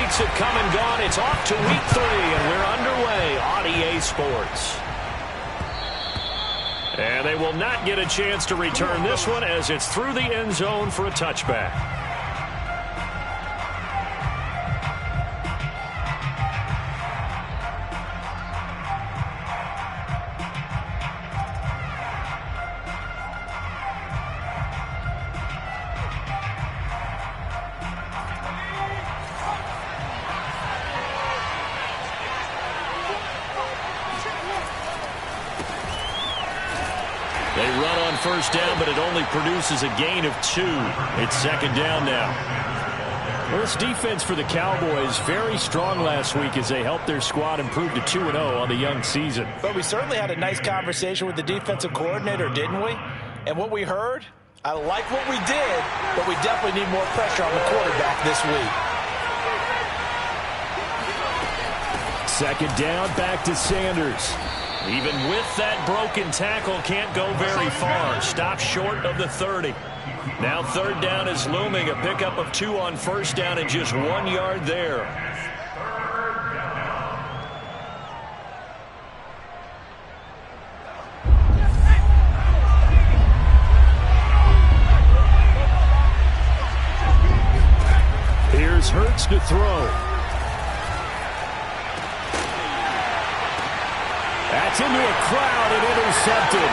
weeks have come and gone. It's off to week 3, and we're underway on EA Sports. And they will not get a chance to return this one as it's through the end zone for a touchback. They run on first down, but it only produces a gain of 2. It's second down now. Well, this defense for the Cowboys, very strong last week as they helped their squad improve to 2-0 on the young season. But we certainly had a nice conversation with the defensive coordinator, didn't we? And what we heard, I like what we did, but we definitely need more pressure on the quarterback this week. Second down, back to Sanders. Even with that broken tackle, can't go very far. Stop short of the 30. Now third down is looming. A pickup of 2 on first down and just 1 yard there. Here's Hurts to throw. That's into a crowd and intercepted.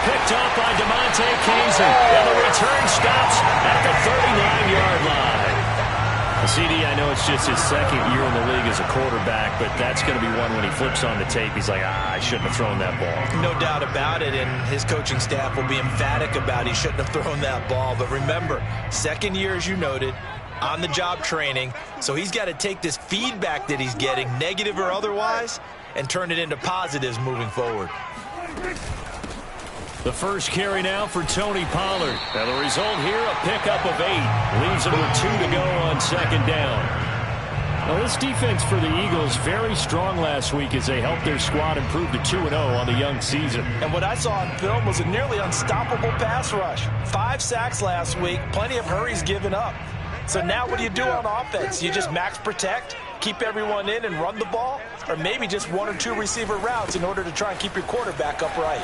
Picked off by DeMonte Kazin. And the return stops at the 39-yard line. CD, I know it's just his second year in the league as a quarterback, but that's going to be one when he flips on the tape. He's like, I shouldn't have thrown that ball. No doubt about it, and his coaching staff will be emphatic about he shouldn't have thrown that ball. But remember, second year, as you noted, on-the-job training, so he's got to take this feedback that he's getting, negative or otherwise, and turn it into positives moving forward. The first carry now for Tony Pollard. Now the result here, a pickup of 8. Leaves him with 2 to go on second down. Now this defense for the Eagles, very strong last week as they helped their squad improve to 2-0 on the young season. And what I saw on film was a nearly unstoppable pass rush. 5 sacks last week, plenty of hurries given up. So now what do you do on offense? You just max protect, keep everyone in and run the ball, or maybe just 1 or 2 receiver routes in order to try and keep your quarterback upright.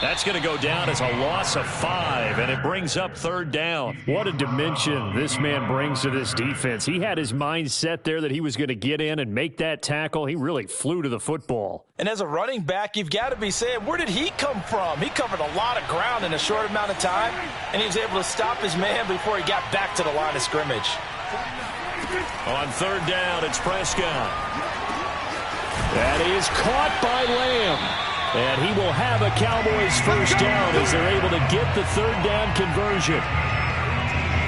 That's going to go down as a loss of 5, and it brings up third down. What a dimension this man brings to this defense. He had his mind set there that he was going to get in and make that tackle. He really flew to the football. And as a running back, you've got to be saying, where did he come from? He covered a lot of ground in a short amount of time, and he was able to stop his man before he got back to the line of scrimmage. On third down, it's Prescott. That is caught by Lamb. And he will have a Cowboys first down as they're able to get the third down conversion.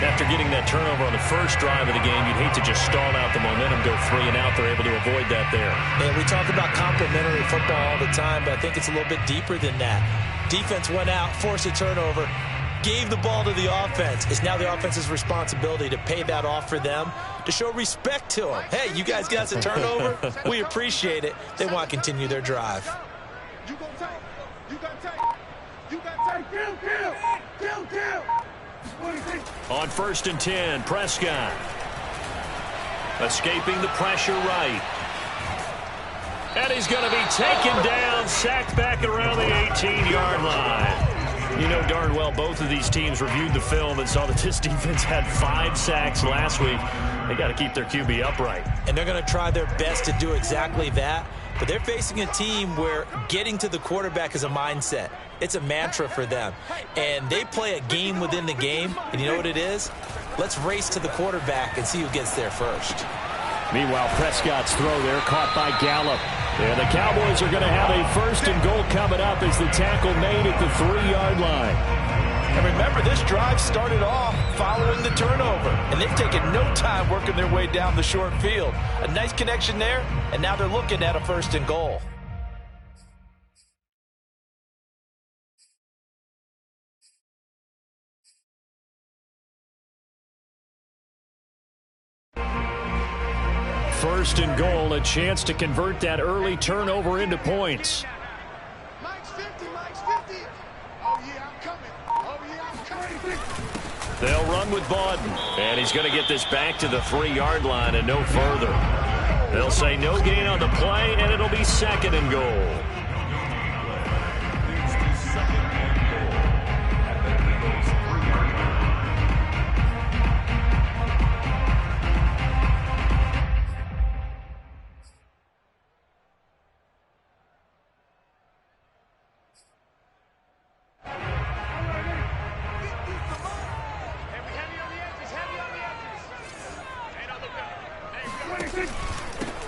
After getting that turnover on the first drive of the game, you'd hate to just stall out the momentum, go 3 and out. They're able to avoid that there. And we talk about complementary football all the time, but I think it's a little bit deeper than that. Defense went out, forced a turnover, gave the ball to the offense. It's now the offense's responsibility to pay that off for them, to show respect to them. Hey, you guys got a turnover? We appreciate it. They want to continue their drive. You got take. You got take. You got take. Kill. On first and 10, Prescott. Escaping the pressure right. And he's going to be taken down, sacked back around the 18-yard line. You know darn well both of these teams reviewed the film and saw that this defense had 5 sacks last week. They got to keep their QB upright. And they're going to try their best to do exactly that. But they're facing a team where getting to the quarterback is a mindset. It's a mantra for them. And they play a game within the game. And you know what it is? Let's race to the quarterback and see who gets there first. Meanwhile, Prescott's throw there caught by Gallup. And the Cowboys are going to have a first and goal coming up as the tackle made at the 3-yard line. And remember, this drive started off following the turnover. And they've taken no time working their way down the short field. A nice connection there, and now they're looking at a first and goal. First and goal, a chance to convert that early turnover into points. Mike's 50, Mike's 50. Oh, yeah, I'm coming. Oh, yeah, I'm coming. They'll run with Bawden. And he's going to get this back to the 3-yard line and no further. They'll say no gain on the play, and it'll be 2nd and goal.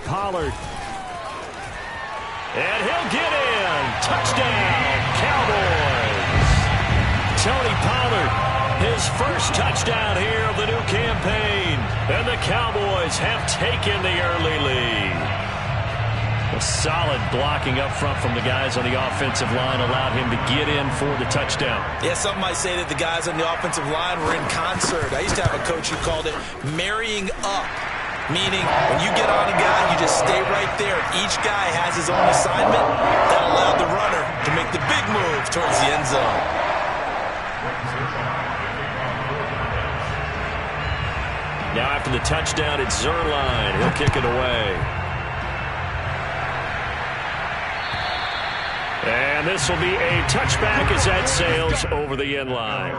Pollard. And he'll get in. Touchdown, Cowboys. Tony Pollard, his first touchdown here of the new campaign. And the Cowboys have taken the early lead. A solid blocking up front from the guys on the offensive line allowed him to get in for the touchdown. Yeah, some might say that the guys on the offensive line were in concert. I used to have a coach who called it marrying up. Meaning, when you get on a guy, you just stay right there. Each guy has his own assignment. That allowed the runner to make the big move towards the end zone. Now after the touchdown, it's Zerline. He'll kick it away. And this will be a touchback as that sails over the end line.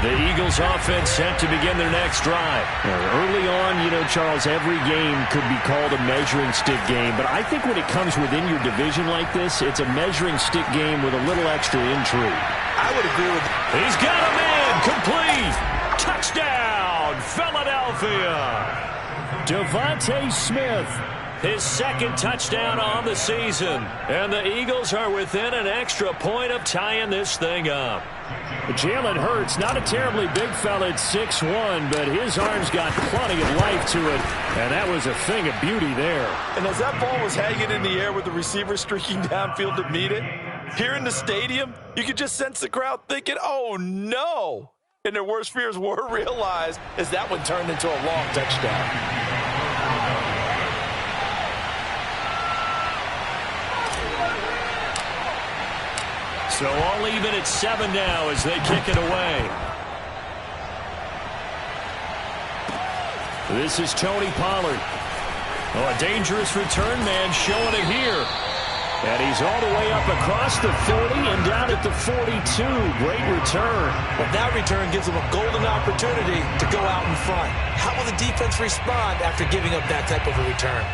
The Eagles offense set to begin their next drive. Early on, you know, Charles, every game could be called a measuring stick game. But I think when it comes within your division like this, it's a measuring stick game with a little extra intrigue. I would agree with that. He's got a man complete. Touchdown, Philadelphia. Devontae Smith, his 2nd touchdown on the season. And the Eagles are within an extra point of tying this thing up. Jalen Hurts, not a terribly big fella at 6'1", but his arms got plenty of life to it, and that was a thing of beauty there. And as that ball was hanging in the air with the receiver streaking downfield to meet it, here in the stadium, you could just sense the crowd thinking, oh, no. And their worst fears were realized as that one turned into a long touchdown. So all even at 7 now as they kick it away. This is Tony Pollard. Oh, a dangerous return man showing it here. And he's all the way up across the 40 and down at the 42. Great return. But that return gives them a golden opportunity to go out in front. How will the defense respond after giving up that type of a return?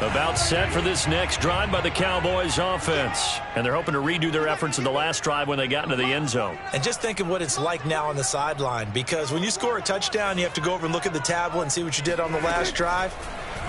About set for this next drive by the Cowboys offense. And they're hoping to redo their efforts in the last drive when they got into the end zone. And just think of what it's like now on the sideline, because when you score a touchdown, you have to go over and look at the tablet and see what you did on the last drive.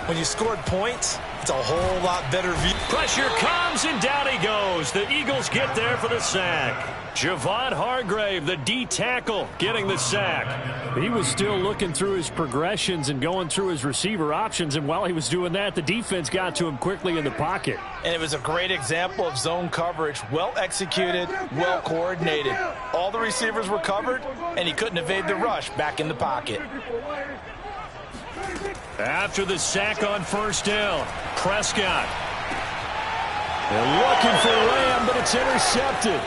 When you scored points, it's a whole lot better view. Pressure comes, and down he goes. The Eagles get there for the sack. Javon Hargrave, the D tackle, getting the sack. He was still looking through his progressions and going through his receiver options, and while he was doing that, the defense got to him quickly in the pocket. And it was a great example of zone coverage. Well executed, well coordinated. All the receivers were covered, and he couldn't evade the rush back in the pocket. After the sack on first down, Prescott. They're looking for Lamb, but it's intercepted.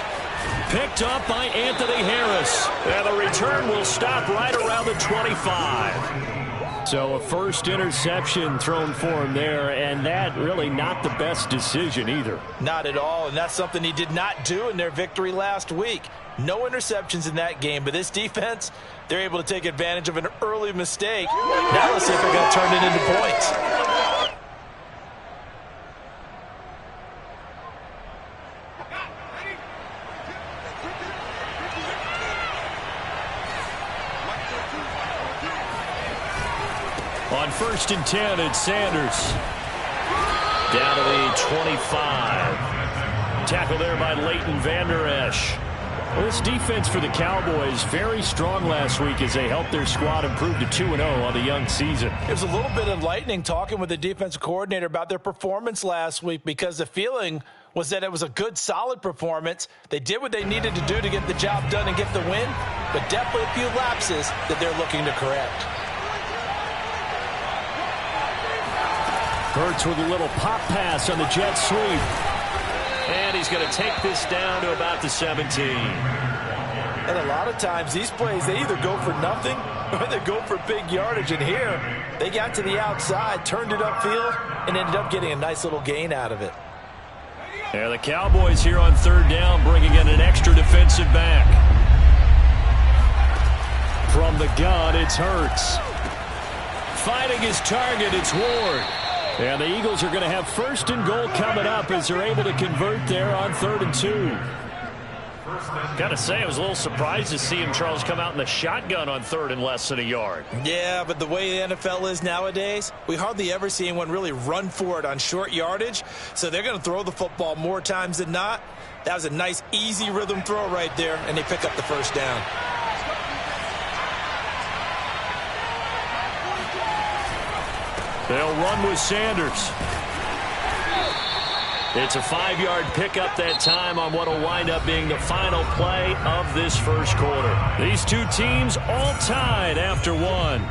Picked up by Anthony Harris. And the return will stop right around the 25. So a first interception thrown for him there, and that really not the best decision either. Not at all, and that's something he did not do in their victory last week. No interceptions in that game, but this defense, they're able to take advantage of an early mistake. Now let's see if they're going to turn it into points. On 1st and 10, it's Sanders. Down to the 25. Tackle there by Leighton Vander Esch. Well, this defense for the Cowboys, very strong last week as they helped their squad improve to 2-0 on the young season. It was a little bit enlightening talking with the defensive coordinator about their performance last week, because the feeling was that it was a good, solid performance. They did what they needed to do to get the job done and get the win, but definitely a few lapses that they're looking to correct. Hurts with a little pop pass on the jet sweep. And he's going to take this down to about the 17. And a lot of times these plays, they either go for nothing or they go for big yardage. And here, they got to the outside, turned it upfield, and ended up getting a nice little gain out of it. Yeah, the Cowboys here on third down, bringing in an extra defensive back. From the gun, it's Hurts. Fighting his target, it's Ward. And the Eagles are going to have first and goal coming up as they're able to convert there on 3rd and 2. Got to say, I was a little surprised to see him, Charles, come out in the shotgun on 3rd and less than a yard. Yeah, but the way the NFL is nowadays, we hardly ever see anyone really run for it on short yardage. So they're going to throw the football more times than not. That was a nice, easy rhythm throw right there, and they pick up the first down. They'll run with Sanders. It's a 5-yard pickup that time on what will wind up being the final play of this first quarter. These two teams all tied after one.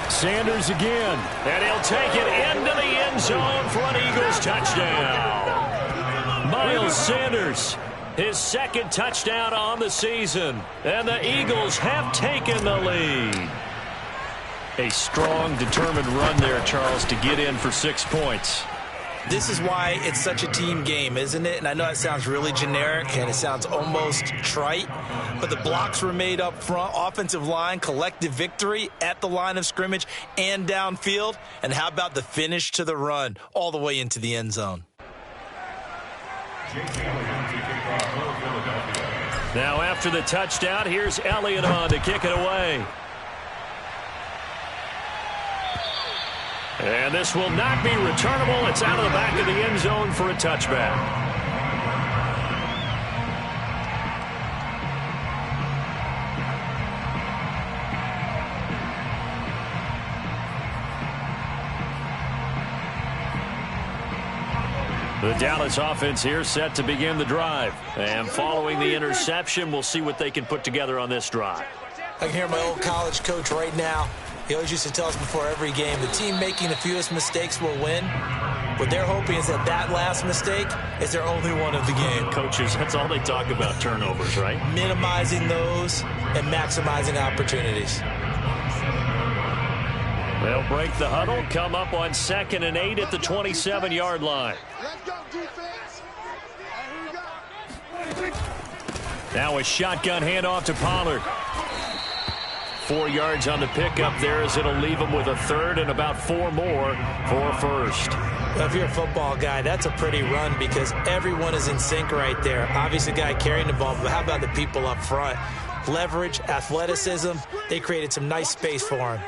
Sanders again. And he'll take it into the end zone for an Eagles touchdown. Miles Sanders, his second touchdown on the season. And the Eagles have taken the lead. A strong, determined run there, Charles, to get in for 6 points. This is why it's such a team game, isn't it? And I know it sounds really generic and it sounds almost trite, but the blocks were made up front, offensive line, collective victory at the line of scrimmage and downfield. And how about the finish to the run all the way into the end zone? Now after the touchdown, here's Elliott on to kick it away. And this will not be returnable. It's out of the back of the end zone for a touchback. The Dallas offense here set to begin the drive. And following the interception, we'll see what they can put together on this drive. I can hear my old college coach right now. He always used to tell us before every game, the team making the fewest mistakes will win. What they're hoping is that that last mistake is their only one of the game. Coaches, that's all they talk about, turnovers, right? Minimizing those and maximizing opportunities. They'll break the huddle, come up on 2nd and 8 at the 27-yard line. Let's go, defense. And here we go. Now a shotgun handoff to Pollard. 4 yards on the pickup there as it'll leave him with a third and about 4 more for a first. Well, if you're a football guy, that's a pretty run because everyone is in sync right there. Obviously, the guy carrying the ball, but how about the people up front? Leverage, athleticism, they created some nice space for him.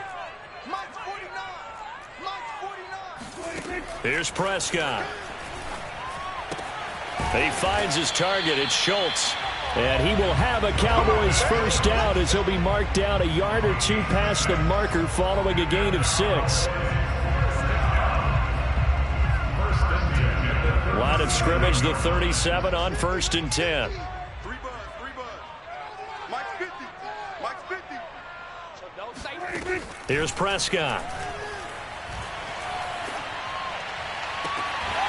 Mike's 49. Mike's 49. Here's Prescott. He finds his target. It's Schultz. And he will have a Cowboys first down as he'll be marked down a yard or 2 past the marker following a gain of 6. Line of scrimmage, the 37 on 1st and 10. 3 buds. Mike's 50. Mike's 50. Here's Prescott.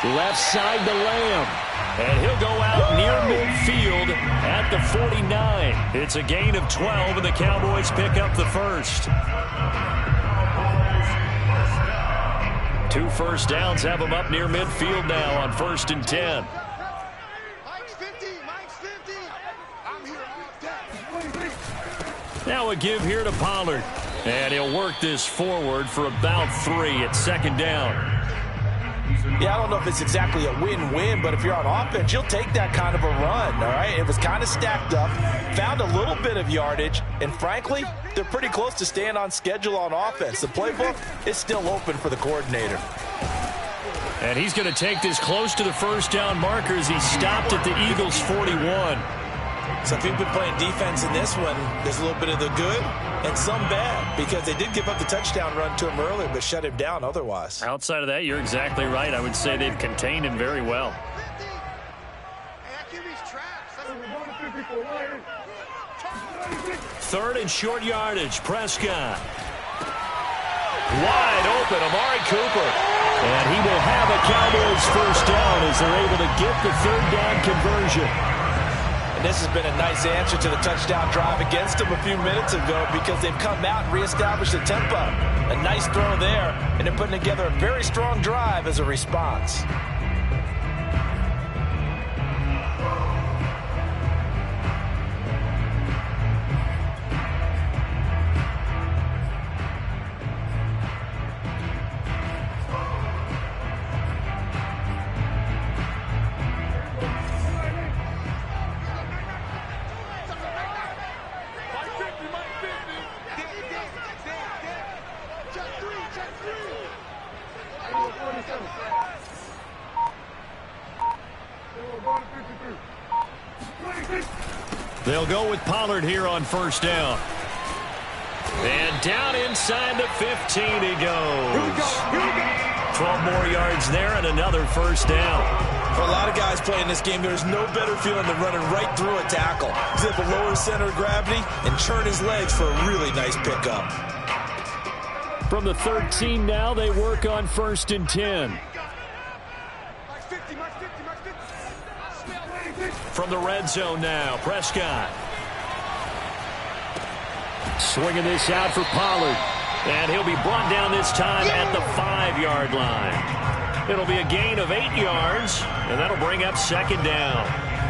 Left side to Lamb. And he'll go out near midfield at the 49. It's a gain of 12, and the Cowboys pick up the first. 2 first downs have him up near midfield now on 1st and 10. Mike's 50, Mike's 50. I'm here all day. Now a give here to Pollard. And he'll work this forward for about 3 at 2nd down. Yeah, I don't know if it's exactly a win-win, but if you're on offense, you'll take that kind of a run, all right? It was kind of stacked up, found a little bit of yardage, and frankly, they're pretty close to staying on schedule on offense. The playbook is still open for the coordinator. And he's going to take this close to the first down marker as he stopped at the Eagles' 41. So if you've been playing defense in this one, there's a little bit of the good and some bad, because they did give up the touchdown run to him earlier, but shut him down otherwise. Outside of that, you're exactly right. I would say they've contained him very well. Third and short yardage, Prescott. Wide open, Amari Cooper. And he will have a Cowboys first down as they're able to get the 3rd down conversion. And this has been a nice answer to the touchdown drive against them a few minutes ago, because they've come out and reestablished the tempo. A nice throw there, and they're putting together a very strong drive as a response. They'll go with Pollard here on 1st down. And down inside the 15 he goes. 12 more yards there and another 1st down. For a lot of guys playing this game, there's no better feeling than running right through a tackle. He's at the lower center of gravity and churn his legs for a really nice pickup. From the 13 now, they work on 1st and 10. From the red zone now, Prescott. Swinging this out for Pollard. And he'll be brought down this time at the 5-yard line. It'll be a gain of 8 yards, and that'll bring up 2nd down.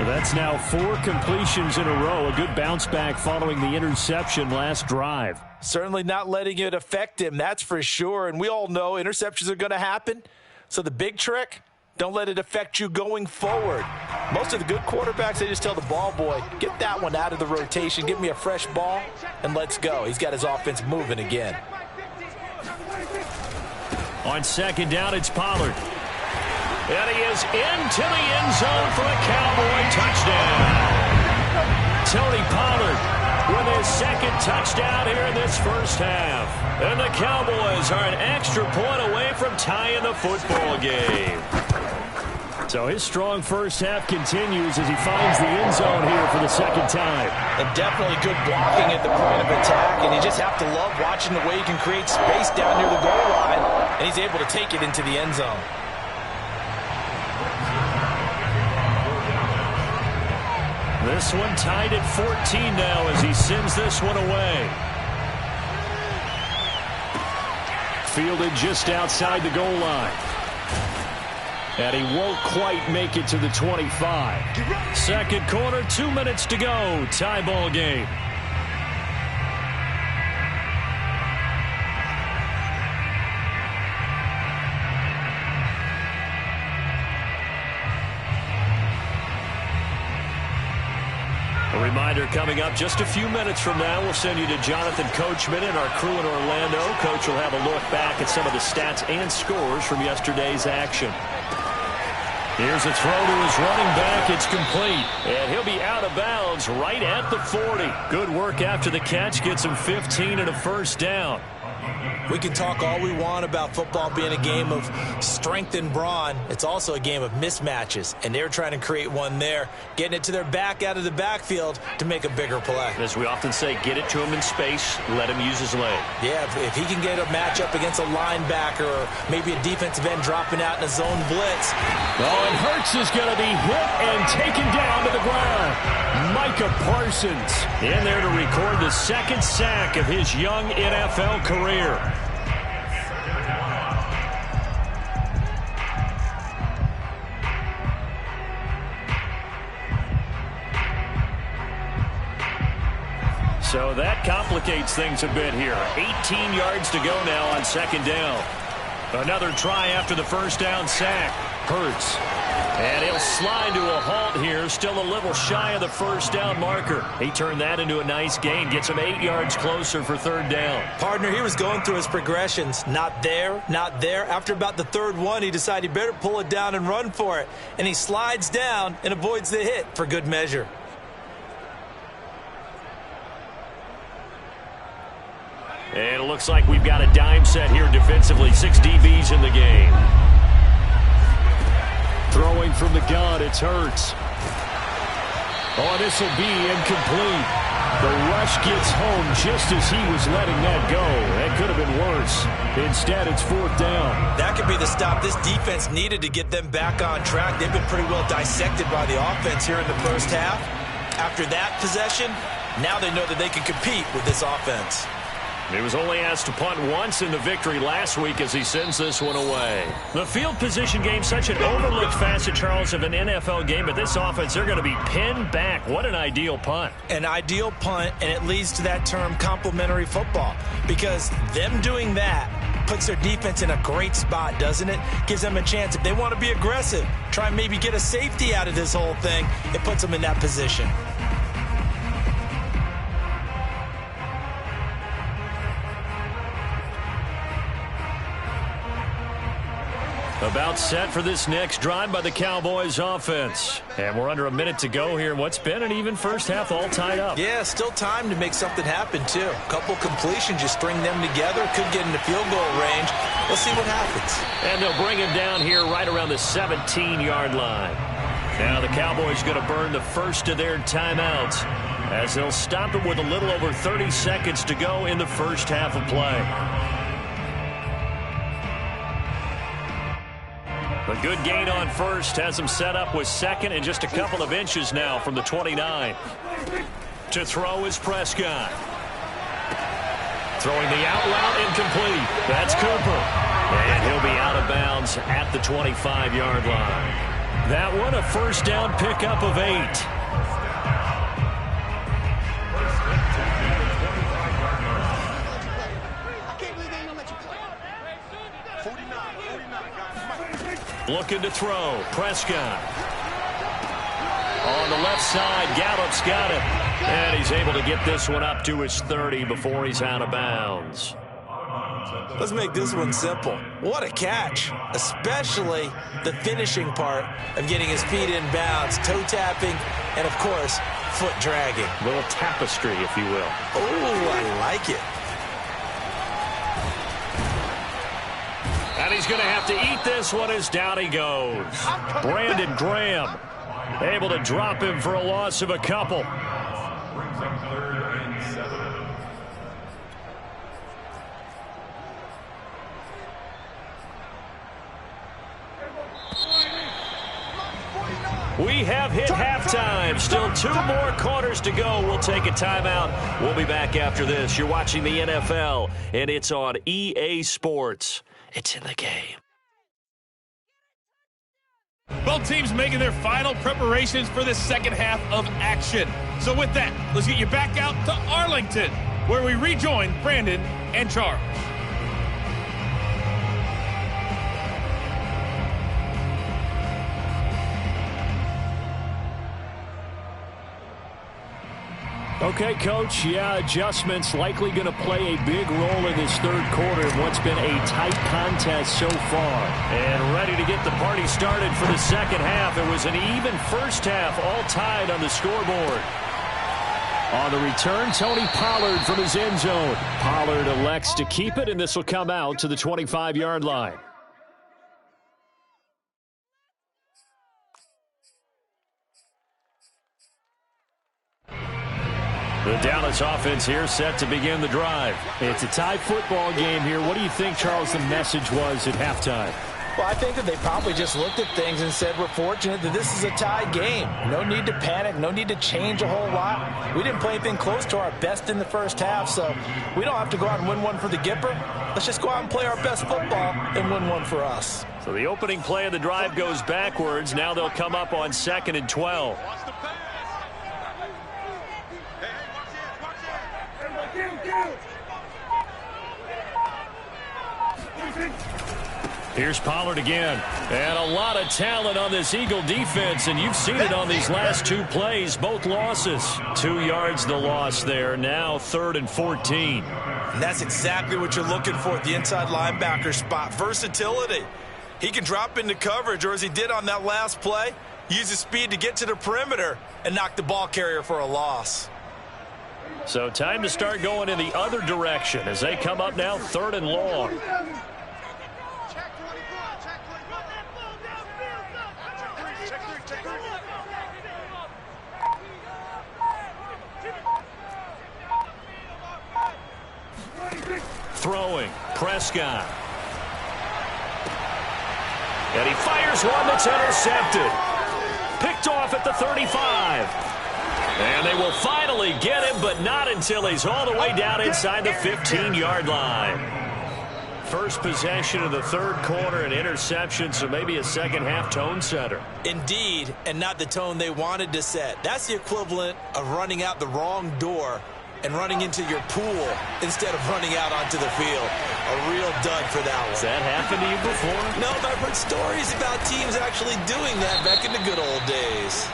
That's now 4 completions in a row. A good bounce back following the interception last drive. Certainly not letting it affect him, that's for sure. And we all know interceptions are going to happen. So the big trick, don't let it affect you going forward. Most of the good quarterbacks, they just tell the ball boy, get that one out of the rotation, give me a fresh ball, and let's go. He's got his offense moving again. On 2nd down, it's Pollard. And he is into the end zone for a Cowboy touchdown. Tony Pollard with his 2nd touchdown here in this first half. And the Cowboys are an extra point away from tying the football game. So his strong first half continues as he finds the end zone here for the 2nd time. And definitely good blocking at the point of attack. And you just have to love watching the way he can create space down near the goal line. And he's able to take it into the end zone. This one tied at 14 now as he sends this one away. Fielded just outside the goal line. And he won't quite make it to the 25. 2nd quarter, 2 minutes to go. Tie ball game. A reminder coming up just a few minutes from now, we'll send you to Jonathan Coachman and our crew in Orlando. Coach will have a look back at some of the stats and scores from yesterday's action. Here's a throw to his running back. It's complete. And he'll be out of bounds right at the 40. Good work after the catch. Gets him 15 and a 1st down. We can talk all we want about football being a game of strength and brawn. It's also a game of mismatches, and they're trying to create one there, getting it to their back out of the backfield to make a bigger play. As we often say, get it to him in space, let him use his leg. Yeah, if he can get a matchup against a linebacker or maybe a defensive end dropping out in a zone blitz. Oh, and Hurts is going to be hit and taken down to the ground. Micah Parsons in there to record the 2nd sack of his young NFL career. So that complicates things a bit here. 18 yards to go now on second down. Another try after the first down sack. Hurts. And he'll slide to a halt here. Still a little shy of the first down marker. He turned that into a nice gain. Gets him 8 yards closer for third down. Partner, he was going through his progressions. Not there, not there. After about the third one, he decided he better pull it down and run for it. And he slides down and avoids the hit for good measure. And it looks like we've got a dime set here defensively. 6 DBs in the game. Throwing from the gun, it's Hurts. Oh, this will be incomplete. The rush gets home just as he was letting that go. That could have been worse. Instead, it's fourth down. That could be the stop this defense needed to get them back on track. They've been pretty well dissected by the offense here in the first half. After that possession, now they know that they can compete with this offense. He was only asked to punt once in the victory last week as he sends this one away. The field position game, such an overlooked facet, Charles, of an NFL game, but this offense, they're going to be pinned back. What an ideal punt. An ideal punt, and it leads to that term complementary football, because them doing that puts their defense in a great spot, doesn't it? Gives them a chance. If they want to be aggressive, try and maybe get a safety out of this whole thing, it puts them in that position. About set for this next drive by the Cowboys offense. And we're under a minute to go here. What's been an even first half all tied up. Yeah, still time to make something happen, too. A couple completions, you string them together, could get into field goal range. Let's see what happens. And they'll bring him down here right around the 17-yard line. Now the Cowboys going to burn the first of their timeouts as they'll stop it with a little over 30 seconds to go in the first half of play. A good gain on first has him set up with second and just a couple of inches now from the 29. To throw is Prescott. Throwing the out route incomplete. That's Cooper. And he'll be out of bounds at the 25-yard line. That one a first down pickup of 8. Looking to throw. Prescott. On the left side, Gallup's got it. And he's able to get this one up to his 30 before he's out of bounds. Let's make this one simple. What a catch, especially the finishing part of getting his feet in bounds, toe tapping, and, of course, foot dragging. A little tapestry, if you will. Oh, I like it. And he's going to have to eat this one as down he goes. Brandon Graham able to drop him for a loss of a couple. We have hit halftime. Still 2 more quarters to go. We'll take a timeout. We'll be back after this. You're watching the NFL, and it's on EA Sports. It's in the game. Both teams making their final preparations for the second half of action. So with that, let's get you back out to Arlington, where we rejoin Brandon and Charles. Okay, Coach, adjustments likely going to play a big role in this third quarter in what's been a tight contest so far. And ready to get the party started for the second half. It was an even first half, all tied on the scoreboard. On the return, Tony Pollard from his end zone. Pollard elects to keep it, and this will come out to the 25-yard line. The Dallas offense here set to begin the drive. It's a tie football game here. What do you think, Charles, the message was at halftime? Well, I think that they probably just looked at things and said, we're fortunate that this is a tie game. No need to panic. No need to change a whole lot. We didn't play anything close to our best in the first half, so we don't have to go out and win one for the Gipper. Let's just go out and play our best football and win one for us. So the opening play of the drive goes backwards. Now they'll come up on 2nd and 12. Here's Pollard again. And a lot of talent on this Eagle defense, and you've seen it on these last two plays, both losses. 2 yards the loss there. Now 3rd and 14. And that's exactly what you're looking for at the inside linebacker spot. Versatility. He can drop into coverage, or as he did on that last play, use his speed to get to the perimeter and knock the ball carrier for a loss. So time to start going in the other direction as they come up now 3rd and long. Throwing, Prescott. And he fires one that's intercepted. Picked off at the 35. And they will finally get him, but not until he's all the way down inside the 15-yard line. First possession of the 3rd quarter, an interception, so maybe a second-half tone setter. Indeed, and not the tone they wanted to set. That's the equivalent of running out the wrong door and running into your pool instead of running out onto the field. A real dud for that one. Has that happened to you before? No, but I've heard stories about teams actually doing that back in the good old days.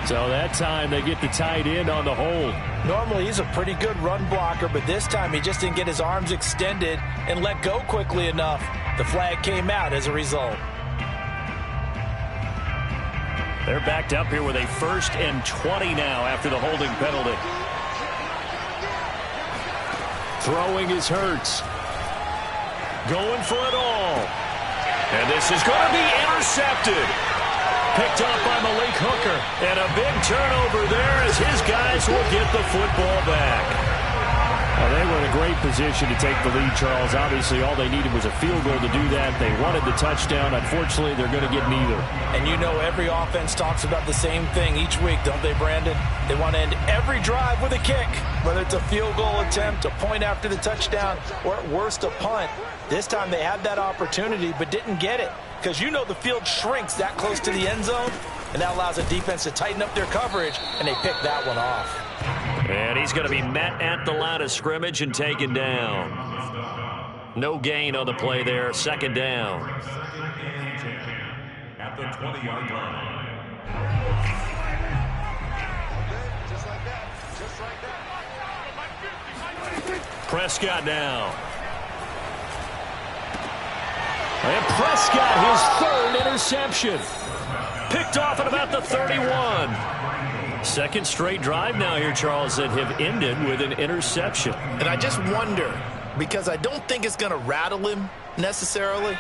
So that time they get the tight end on the hold. Normally he's a pretty good run blocker, but this time he just didn't get his arms extended and let go quickly enough. The flag came out as a result. They're backed up here with a 1st and 20 now after the holding penalty. Throwing is Hurts. Going for it all. And this is going to be intercepted. Picked up by Malik Hooker. And a big turnover there as his guys will get the football back. Well, they were in a great position to take the lead, Charles. Obviously, all they needed was a field goal to do that. They wanted the touchdown. Unfortunately, they're going to get neither. And you know every offense talks about the same thing each week, don't they, Brandon? They want to end every drive with a kick, whether it's a field goal attempt, a point after the touchdown, or at worst, a punt. This time they had that opportunity but didn't get it because you know the field shrinks that close to the end zone, and that allows the defense to tighten up their coverage, and they pick that one off. And he's going to be met at the line of scrimmage and taken down. No gain on the play there. 2nd down. At the 20-yard line. Just like that. Just like that. Prescott now. And Prescott, his 3rd interception. Picked off at about the 31. 2nd straight drive now here, Charles, that have ended with an interception. And I just wonder, because I don't think it's going to rattle him necessarily,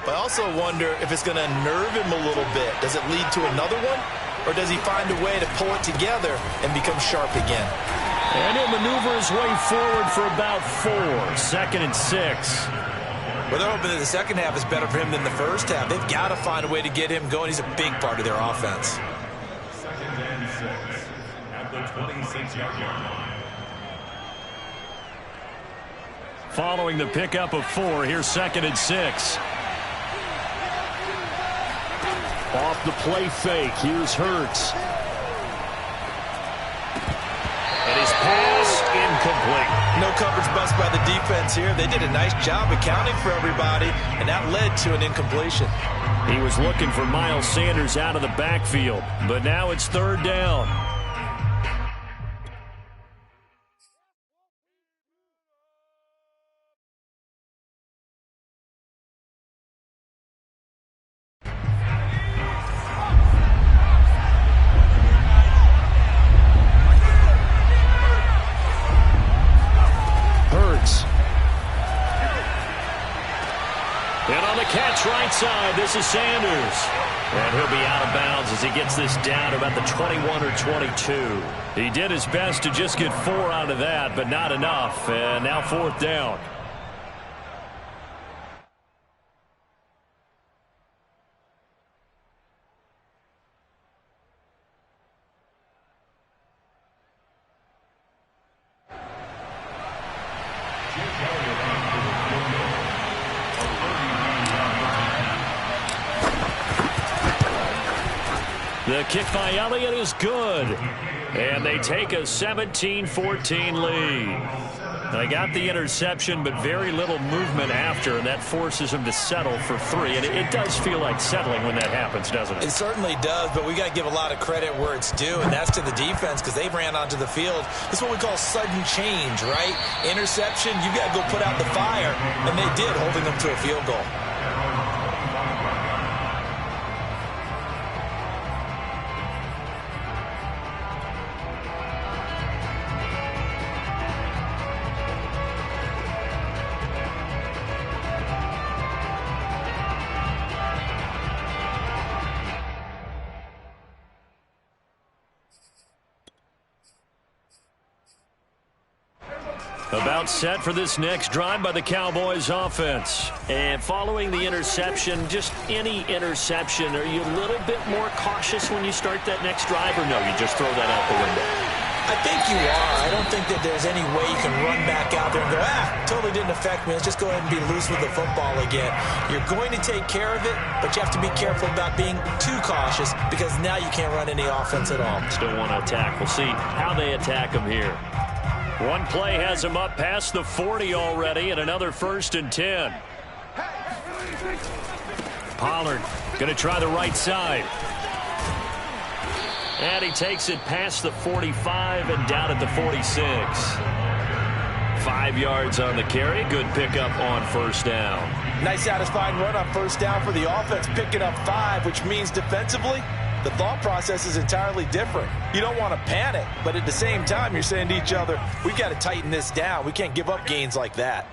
but I also wonder if it's going to unnerve him a little bit. Does it lead to another one? Or does he find a way to pull it together and become sharp again? And he'll maneuver his way forward for about 4. 2nd and 6. Well, they're hoping that the second half is better for him than the first half. They've got to find a way to get him going. He's a big part of their offense. 2nd and 6 at the 26-yard line. Following the pickup of 4, here's 2nd and 6. Off the play fake, here's Hurts. And his pass incomplete. No coverage bust by the defense here. They did a nice job accounting for everybody, and that led to an incompletion. He was looking for Miles Sanders out of the backfield, but now it's 3rd down. And on the catch right side, this is Sanders. And he'll be out of bounds as he gets this down to about the 21 or 22. He did his best to just get 4 out of that, but not enough. And now 4th down. The kick by Elliott is good. And they take a 17-14 lead. They got the interception, but very little movement after, and that forces him to settle for 3. And it does feel like settling when that happens, doesn't it? It certainly does, but we got to give a lot of credit where it's due, and that's to the defense because they ran onto the field. This is what we call sudden change, right? Interception, you got to go put out the fire, and they did, holding them to a field goal. About set for this next drive by the Cowboys offense. And following the interception, just any interception, are you a little bit more cautious when you start that next drive, or no, you just throw that out the window? I think you are. I don't think that there's any way you can run back out there and go, totally didn't affect me. Let's just go ahead and be loose with the football again. You're going to take care of it, but you have to be careful about being too cautious because now you can't run any offense at all. Still want to attack. We'll see how they attack him here. One play has him up past the 40 already, and another 1st and 10. Pollard going to try the right side. And he takes it past the 45 and down at the 46. 5 yards on the carry. Good pickup on 1st down. Nice satisfying run on 1st down for the offense, picking up 5, which means defensively, the thought process is entirely different. You don't want to panic, but at the same time, you're saying to each other, we've got to tighten this down. We can't give up gains like that.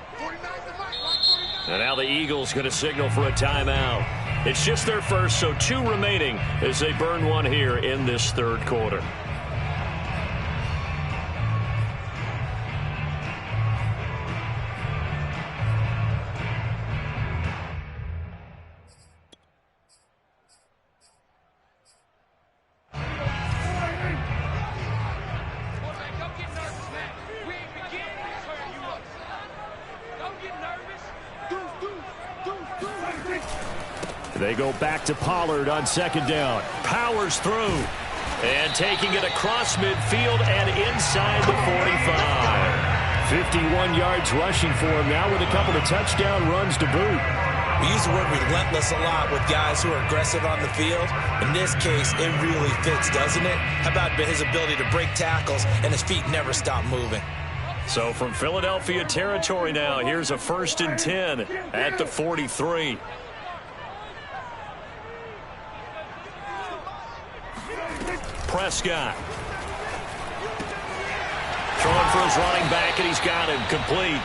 And now the Eagles going to signal for a timeout. It's just their first, so 2 remaining as they burn one here in this 3rd quarter. They go back to Pollard on 2nd down. Powers through. And taking it across midfield and inside the 45. 51 yards rushing for him now with a couple of touchdown runs to boot. We use the word relentless a lot with guys who are aggressive on the field. In this case, it really fits, doesn't it? How about his ability to break tackles and his feet never stop moving? So from Philadelphia territory now, here's a 1st and 10 at the 43. Prescott. Throwing for his running back, and he's got him complete.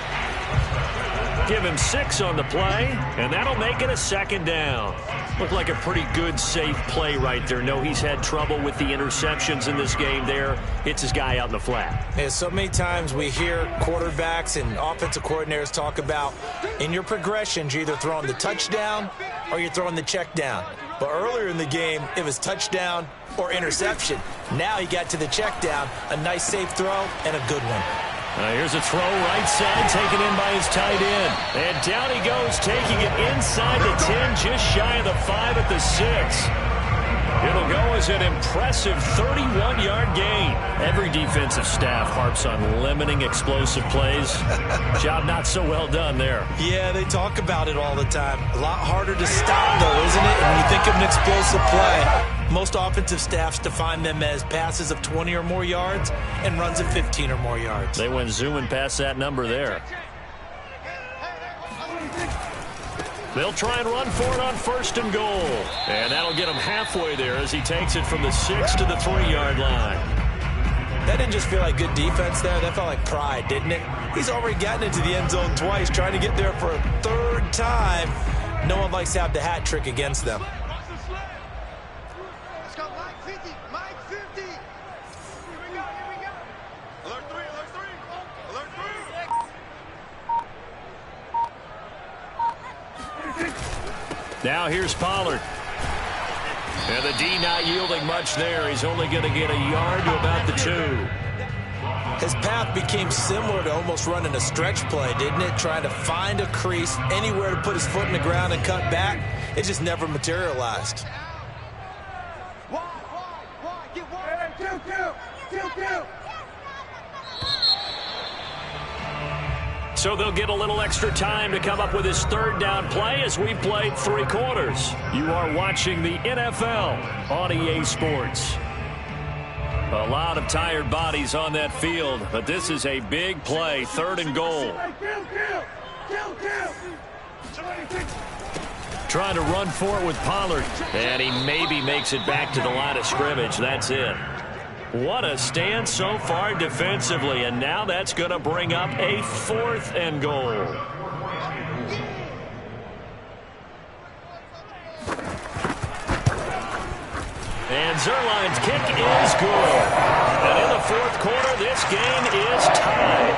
Give him 6 on the play, and that'll make it a 2nd down. Looked like a pretty good, safe play right there. No, he's had trouble with the interceptions in this game there. Hits his guy out in the flat. Yeah, so many times we hear quarterbacks and offensive coordinators talk about in your progressions, you're either throwing the touchdown or you're throwing the check down. But earlier in the game, it was touchdown or interception. Now he got to the check down, a nice safe throw, and a good one. Here's a throw right side, taken in by his tight end. And down he goes, taking it inside the 10, just shy of the 5 at the 6. It'll go as an impressive 31-yard gain. Every defensive staff harps on limiting explosive plays. Job not so well done there. Yeah, they talk about it all the time. A lot harder to stop, though, isn't it? When you think of an explosive play, most offensive staffs define them as passes of 20 or more yards and runs of 15 or more yards. They went zooming past that number there. They'll try and run for it on 1st and goal. And that'll get him halfway there as he takes it from the 6 to the 3-yard line. That didn't just feel like good defense there. That felt like pride, didn't it? He's already gotten into the end zone twice, trying to get there for a 3rd time. No one likes to have the hat trick against them. Let's go, Mike 50, Mike 50. Here we go. Alert 3, alert 3, alert 3. Now here's Pollard. And the D not yielding much there. He's only going to get a yard to about the 2. His path became similar to almost running a stretch play, didn't it? Trying to find a crease, anywhere to put his foot in the ground and cut back. It just never materialized. Wide, get wide. 2. So they'll get a little extra time to come up with his third down play as we've played 3 quarters. You are watching the NFL on EA Sports. A lot of tired bodies on that field, but this is a big play, 3rd and goal. Trying to run for it with Pollard, and he maybe makes it back to the line of scrimmage. That's it. What a stand so far defensively, and now that's going to bring up a 4th and goal. And Zerline's kick is good. And in the 4th quarter, this game is tied.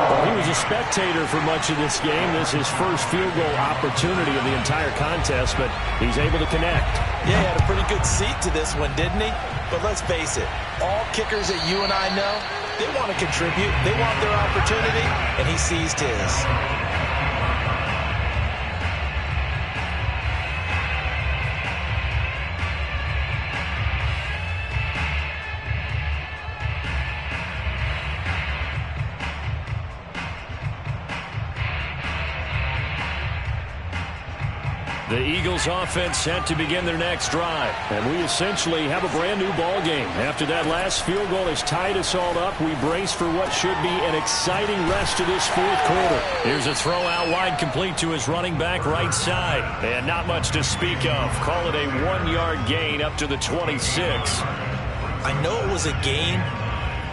Well, he was a spectator for much of this game. This is his first field goal opportunity of the entire contest, but he's able to connect. Yeah, he had a pretty good seat to this one, didn't he? But let's face it, all kickers that you and I know, they want to contribute. They want their opportunity, and he seized his. The Eagles offense set to begin their next drive. And we essentially have a brand new ball game. After that last field goal has tied us all up, we brace for what should be an exciting rest of this 4th quarter. Here's a throw out wide, complete to his running back right side. And not much to speak of. Call it a 1-yard gain up to the 26. I know it was a gain,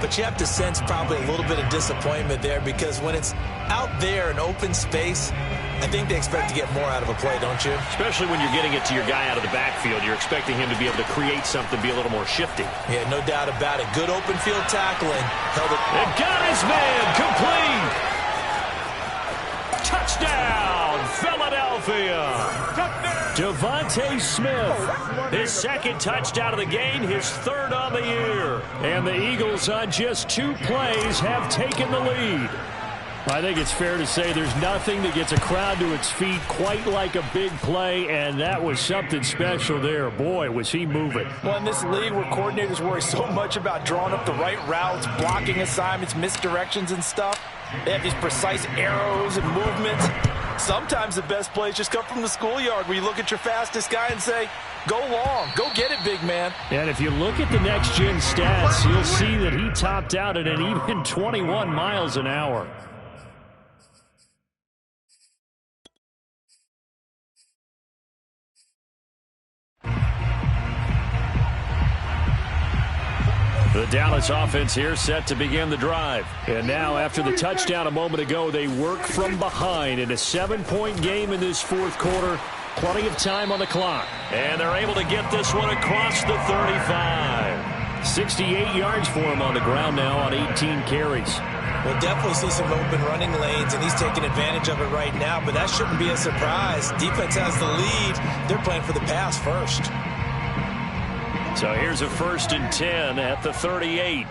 but you have to sense probably a little bit of disappointment there, because when it's out there in open space, I think they expect to get more out of a play, don't you? Especially when you're getting it to your guy out of the backfield. You're expecting him to be able to create something, be a little more shifty. Yeah, no doubt about it. Good open field tackling. Held it. And got his man complete. Touchdown, Philadelphia. Devontae Smith, His 2nd touchdown of the game, his 3rd on the year. and the Eagles on just 2 plays have taken the lead. I think it's fair to say there's nothing that gets a crowd to its feet quite like a big play, and that was something special there. Boy, was he moving. Well, in this league where coordinators worry so much about drawing up the right routes, blocking assignments, misdirections and stuff, they have these precise arrows and movements. Sometimes the best plays just come from the schoolyard, where you look at your fastest guy and say, go long, go get it, big man. And if you look at the next-gen stats, you'll see that he topped out at an even 21 miles an hour. The Dallas offense here set to begin the drive. And now, after the touchdown a moment ago, they work from behind in a 7-point game in this 4th quarter. Plenty of time on the clock. And they're able to get this one across the 35. 68 yards for him on the ground now on 18 carries. We'll definitely see some open running lanes, and he's taking advantage of it right now, but that shouldn't be a surprise. Defense has the lead. They're playing for the pass first. So here's a 1st and 10 at the 38.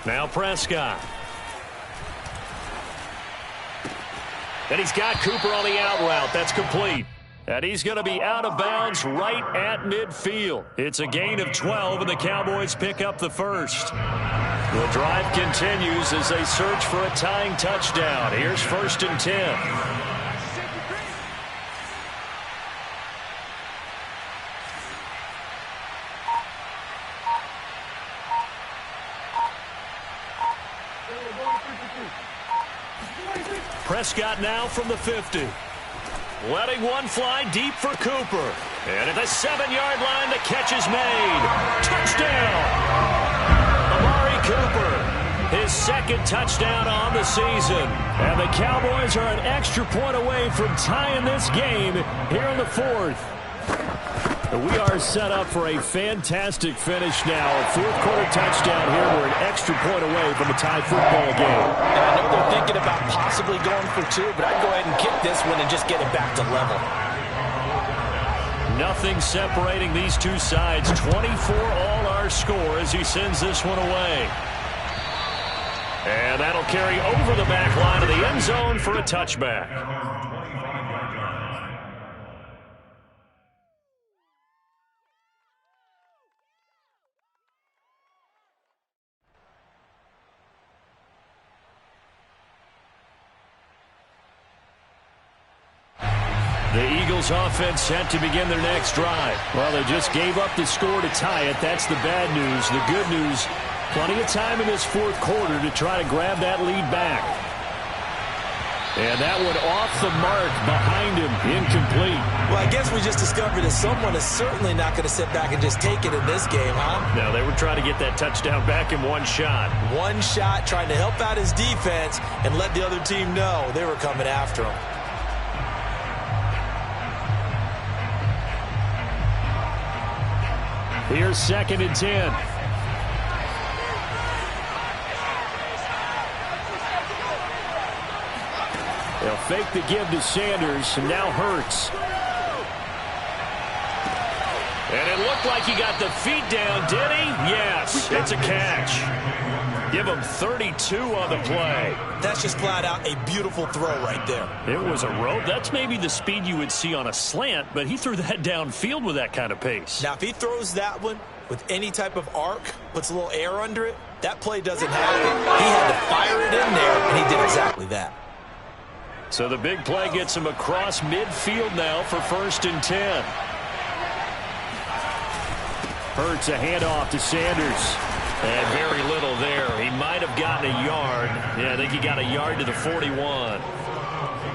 Now Prescott. And he's got Cooper on the out route. That's complete. And he's going to be out of bounds right at midfield. It's a gain of 12, and the Cowboys pick up the 1st. The drive continues as they search for a tying touchdown. Here's 1st and 10. Prescott now from the 50. Letting one fly deep for Cooper. And at the 7-yard line, the catch is made. Touchdown! Amari Cooper, his 2nd touchdown on the season. And the Cowboys are an extra point away from tying this game here in the 4th. We are set up for a fantastic finish now. A 4th quarter touchdown here. We're an extra point away from a tie football game. And I know they're thinking about possibly going for 2, but I'd go ahead and kick this one and just get it back to level. Nothing separating these two sides. 24 all our score as he sends this one away. And that'll carry over the back line of the end zone for a touchback. The Eagles offense set to begin their next drive. Well, they just gave up the score to tie it. That's the bad news. The good news, plenty of time in this fourth quarter to try to grab that lead back. And that one off the mark behind him, incomplete. Well, I guess we just discovered that someone is certainly not going to sit back and just take it in this game, huh? No, they were trying to get that touchdown back in one shot. One shot, trying to help out his defense and let the other team know they were coming after him. Here's 2nd and 10. They'll fake the give to Sanders, and now Hurts. And it looked like he got the feet down, did he? Yes, it's a catch. Give him 32 on the play. That's just flat out a beautiful throw right there. It was a rope. That's maybe the speed you would see on a slant, but he threw that downfield with that kind of pace. Now, if he throws that one with any type of arc, puts a little air under it, that play doesn't happen. He had to fire it in there, and he did exactly that. So the big play gets him across midfield now for 1st and 10. Hurts a handoff to Sanders. And very little there. He might have gotten a yard. Yeah, I think he got a yard to the 41.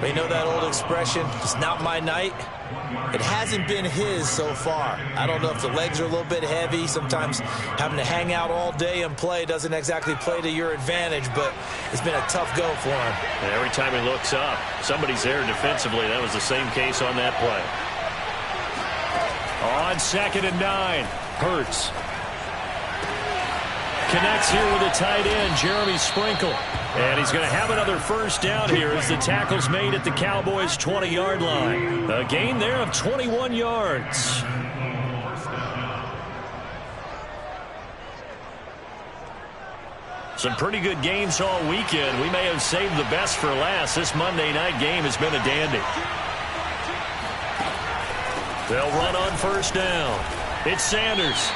But you know that old expression, it's not my night? It hasn't been his so far. I don't know if the legs are a little bit heavy. Sometimes having to hang out all day and play doesn't exactly play to your advantage, but it's been a tough go for him. And every time he looks up, somebody's there defensively. That was the same case on that play. On 2nd and 9, Hurts. Connects here with a tight end, Jeremy Sprinkle. And he's going to have another first down here as the tackle's made at the Cowboys' 20-yard line. A gain there of 21 yards. Some pretty good games all weekend. We may have saved the best for last. This Monday night game has been a dandy. They'll run on first down. It's Sanders.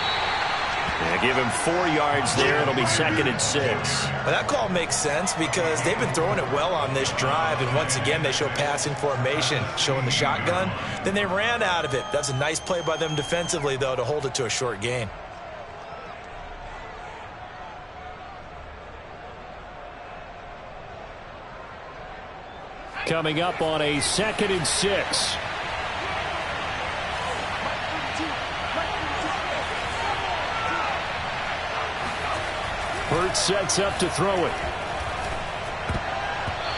Yeah, give him 4 yards there. It'll be 2nd and 6. Well, that call makes sense because they've been throwing it well on this drive, and once again they show passing formation, showing the shotgun. Then they ran out of it. That's a nice play by them defensively, though, to hold it to a short gain. Coming up on a 2nd and 6. Hurts sets up to throw it.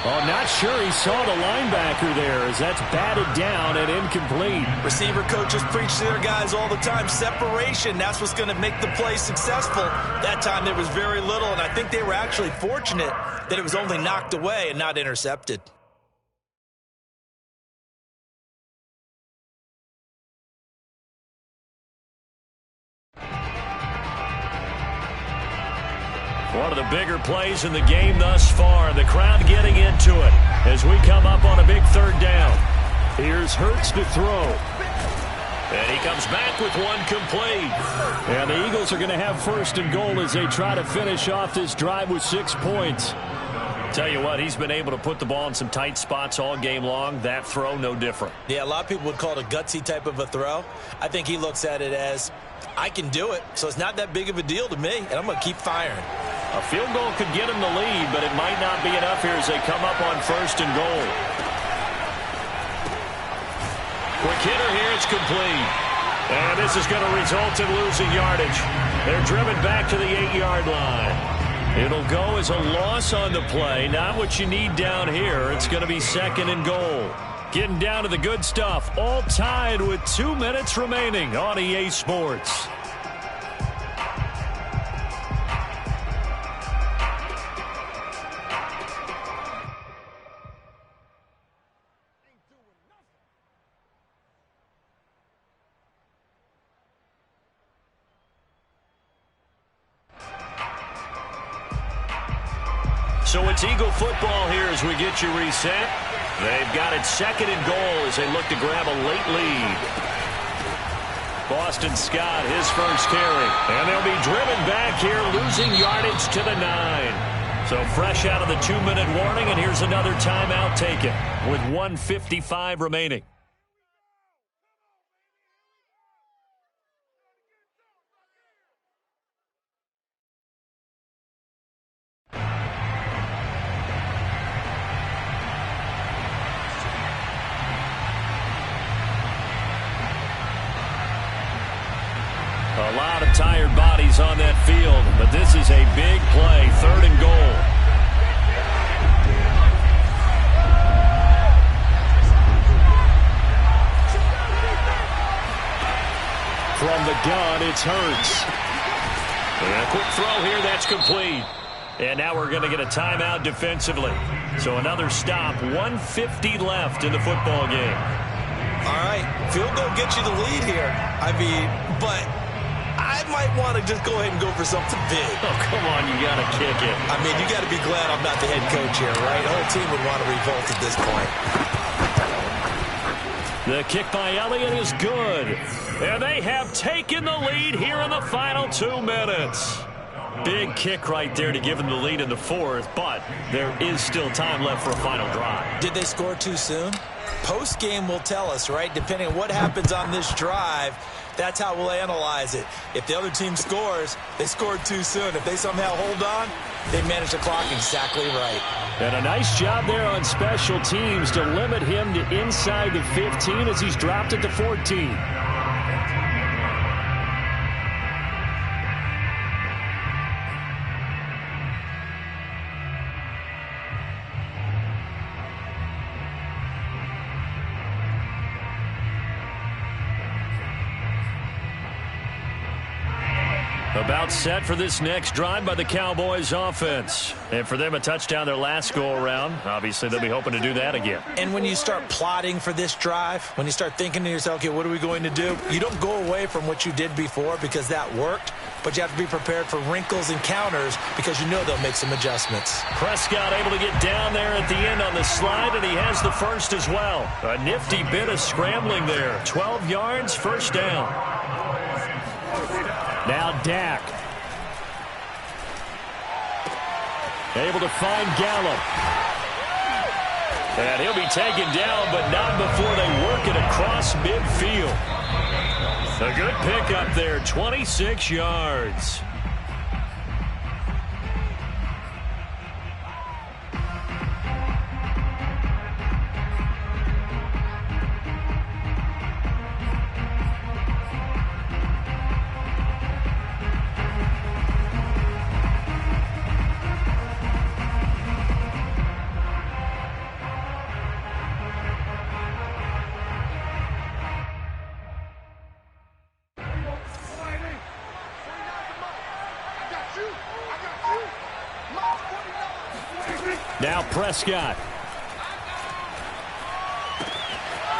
Oh, not sure he saw the linebacker there as that's batted down and incomplete. Receiver coaches preach to their guys all the time. Separation, that's what's going to make the play successful. That time there was very little, and I think they were actually fortunate that it was only knocked away and not intercepted. One of the bigger plays in the game thus far. The crowd getting into it as we come up on a big 3rd down. Here's Hurts to throw. And he comes back with one complete. And the Eagles are going to have 1st and goal as they try to finish off this drive with 6 points. Tell you what, he's been able to put the ball in some tight spots all game long. That throw, no different. Yeah, a lot of people would call it a gutsy type of a throw. I think he looks at it as, I can do it, so it's not that big of a deal to me, and I'm going to keep firing. A field goal could get him the lead, but it might not be enough here as they come up on 1st and goal. Quick hitter here, it's complete. And this is going to result in losing yardage. They're driven back to the 8-yard line. It'll go as a loss on the play. Not what you need down here. It's going to be 2nd and goal. Getting down to the good stuff. All tied with 2 minutes remaining on EA Sports. So it's Eagle football here as we get you reset. They've got it 2nd and goal as they look to grab a late lead. Boston Scott, his first carry. And they'll be driven back here, losing yardage to the 9. So fresh out of the 2-minute warning, and here's another timeout taken with 1:55 remaining. lot of tired bodies on that field, but this is a big play, 3rd and goal. From the gun, it's Hurts. And a quick throw here, that's complete. And now we're going to get a timeout defensively. So another stop, 1:50 left in the football game. All right, field goal gets you the lead here. I mean, but I might want to just go ahead and go for something big. Oh, come on, you got to kick it. I mean, you got to be glad I'm not the head coach here, right? The whole team would want to revolt at this point. The kick by Elliott is good. And they have taken the lead here in the final 2 minutes. Big kick right there to give them the lead in the 4th, but there is still time left for a final drive. Did they score too soon? Post-game will tell us, right? Depending on what happens on this drive, that's how we'll analyze it. If the other team scores, they scored too soon. If they somehow hold on, they manage the clock exactly right. And a nice job there on special teams to limit him to inside the 15 as he's dropped it to 14. About set for this next drive by the Cowboys offense. And for them, a touchdown their last go-around. Obviously, they'll be hoping to do that again. And when you start plotting for this drive, when you start thinking to yourself, okay, what are we going to do? You don't go away from what you did before because that worked, but you have to be prepared for wrinkles and counters because you know they'll make some adjustments. Prescott able to get down there at the end on the slide, and he has the first as well. A nifty bit of scrambling there. 12 yards, first down. Now Dak. Able to find Gallup. And he'll be taken down, but not before they work it across midfield. A good pickup there, 26 yards. Now Prescott.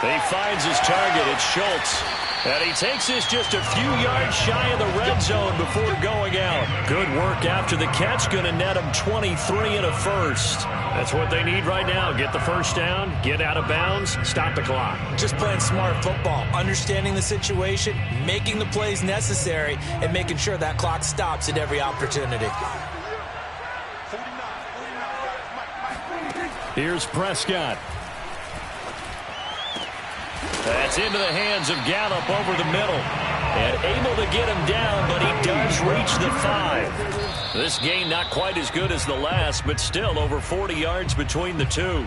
He finds his target. It's Schultz. And he takes this just a few yards shy of the red zone before going out. Good work after the catch. Going to net him 23 and a first. That's what they need right now. Get the first down, get out of bounds, stop the clock. Just playing smart football, understanding the situation, making the plays necessary, and making sure that clock stops at every opportunity. Here's Prescott. That's into the hands of Gallup over the middle. And able to get him down, but he does reach the 5. This gain not quite as good as the last, but still over 40 yards between the two.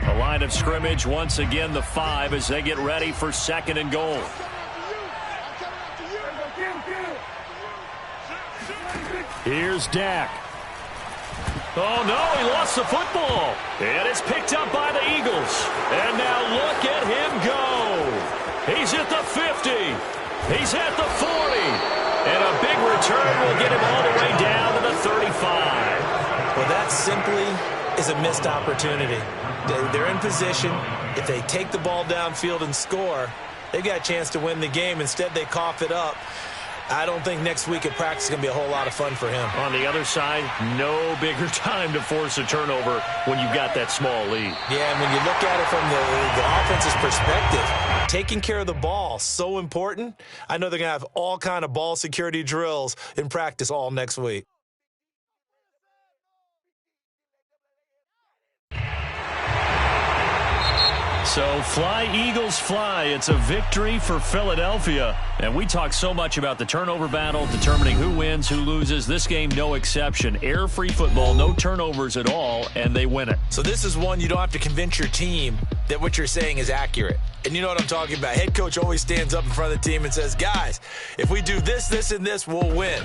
The line of scrimmage, once again the 5 as they get ready for 2nd and goal. Here's Dak. Oh, no, he lost the football. And it's picked up by the Eagles. And now look at him go. He's at the 50. He's at the 40. And a big return will get him all the way down to the 35. Well, that simply is a missed opportunity. They're in position. If they take the ball downfield and score, they've got a chance to win the game. Instead, they cough it up. I don't think next week at practice is going to be a whole lot of fun for him. On the other side, no bigger time to force a turnover when you've got that small lead. Yeah, and when you look at it from the offense's perspective, taking care of the ball, so important. I know they're going to have all kind of ball security drills in practice all next week. So fly, Eagles, fly. It's a victory for Philadelphia. And we talk so much about the turnover battle, determining who wins, who loses. This game, no exception. Air-free football, no turnovers at all, and they win it. So this is one you don't have to convince your team that what you're saying is accurate. And you know what I'm talking about. Head coach always stands up in front of the team and says, guys, if we do this, this, and this, we'll win.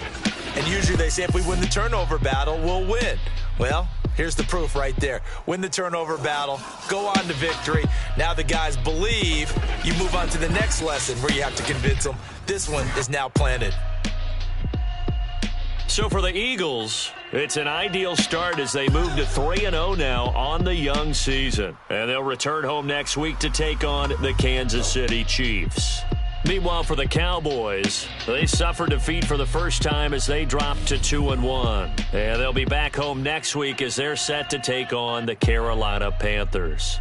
And usually they say if we win the turnover battle, we'll win. Well, here's the proof right there. Win the turnover battle, go on to victory. Now the guys believe. You move on to the next lesson where you have to convince them. This one is now planted. So for the Eagles, it's an ideal start as they move to 3-0 now on the young season. And they'll return home next week to take on the Kansas City Chiefs. Meanwhile, for the Cowboys, they suffered defeat for the first time as they dropped to 2-1. And they'll be back home next week as they're set to take on the Carolina Panthers.